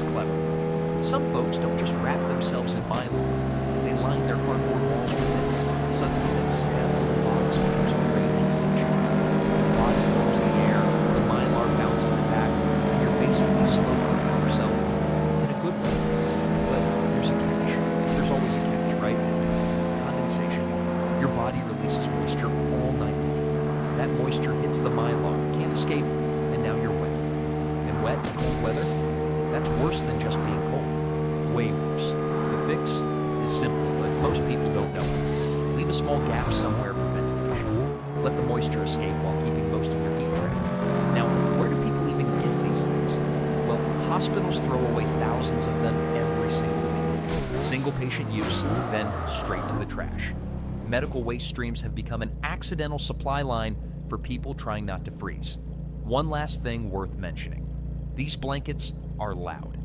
it's clever. Some folks don't just wrap themselves in Mylar. They line their cardboard walls with it. Suddenly that sad little box becomes a radiant heat chamber. The body warms the air, the Mylar bounces it back, and you're basically slow cooking yourself in a good way. But there's a catch. There's always a catch, right? Condensation. Your body releases moisture all night long. That moisture hits the Mylar, can't escape, and now you're wet. And wet in cold weather? That's worse than just being cold. Way worse. The fix is simple, but most people don't know it. Leave a small gap somewhere for ventilation. Let the moisture escape while keeping most of your heat trapped. Now, where do people even get these things? Well, hospitals throw away thousands of them every single week. Single patient use, then straight to the trash. Medical waste streams have become an accidental supply line for people trying not to freeze. One last thing worth mentioning. These blankets are loud.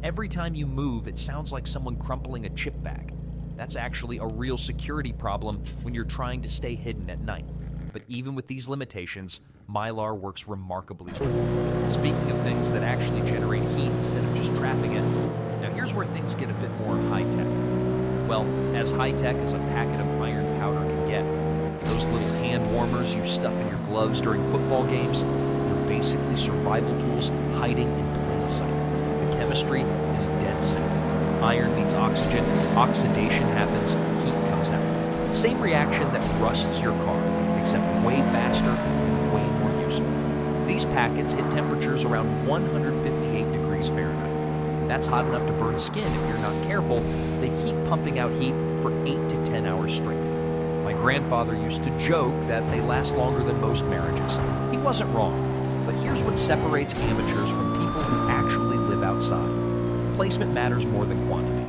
Every time you move, it sounds like someone crumpling a chip bag. That's actually a real security problem when you're trying to stay hidden at night. But even with these limitations, Mylar works remarkably well. Speaking of things that actually generate heat instead of just trapping it, now here's where things get a bit more high-tech. Well, as high-tech as a packet of iron powder can get. Those little hand warmers you stuff in your gloves during football games, they're basically survival tools hiding in plain sight. The chemistry is dead simple. Iron meets oxygen, oxidation happens, heat comes out. Same reaction that rusts your car, except way faster and way more useful. These packets hit temperatures around 158 degrees Fahrenheit. That's hot enough to burn skin if you're not careful. They keep pumping out heat for 8 to 10 hours straight. My grandfather used to joke that they last longer than most marriages. He wasn't wrong. But here's what separates amateurs from people who actually live outside. Placement matters more than quantity.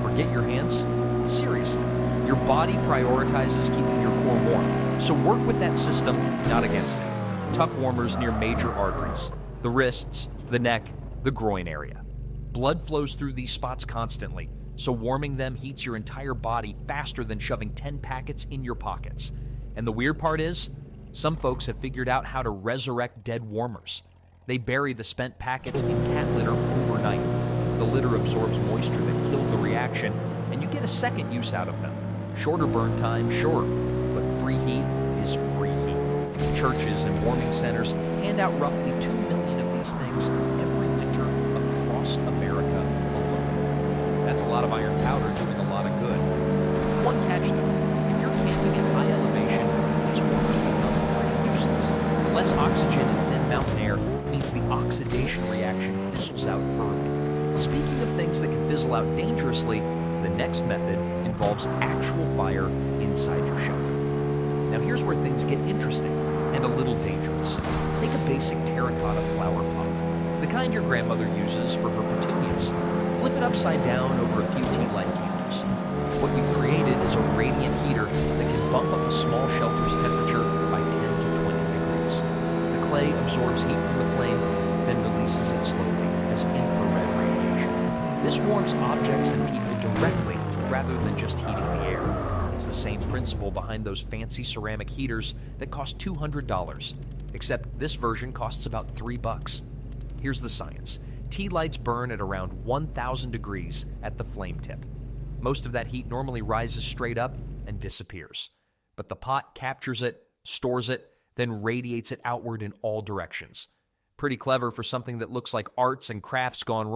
Forget your hands? Seriously. Your body prioritizes keeping your core warm, so work with that system, not against it. Tuck warmers near major arteries, the wrists, the neck, the groin area. Blood flows through these spots constantly, so warming them heats your entire body faster than shoving 10 packets in your pockets. And the weird part is, some folks have figured out how to resurrect dead warmers. They bury the spent packets in cat litter overnight. The litter absorbs moisture that killed the reaction, and you get a second use out of them. Shorter burn time, sure, but free heat is free heat. Churches and warming centers hand out roughly 2 million of these things every winter across America alone. That's a lot of iron powder doing a lot of good. One catch though, if you're camping at high elevation, these warmers become pretty useless. The less oxygen in thin mountain air means the oxidation reaction fizzles out early. Speaking of things that can fizzle out dangerously, the next method involves actual fire inside your shelter. Now here's where things get interesting and a little dangerous. Take a basic terracotta flower pot, the kind your grandmother uses for her petunias. Flip it upside down over a few tea light candles. What you've created is a radiant heater that can bump up a small shelter's temperature by 10 to 20 degrees. The clay absorbs heat from the flame, then releases it slowly as infrared radiation. This warms objects and people directly rather than just heating the air. It's the same principle behind those fancy ceramic heaters that cost $200, except this version costs about $3. Here's the science. Tea lights burn at around 1,000 degrees at the flame tip. Most of that heat normally rises straight up and disappears. But the pot captures it, stores it, then radiates it outward in all directions. Pretty clever for something that looks like arts and crafts gone wrong.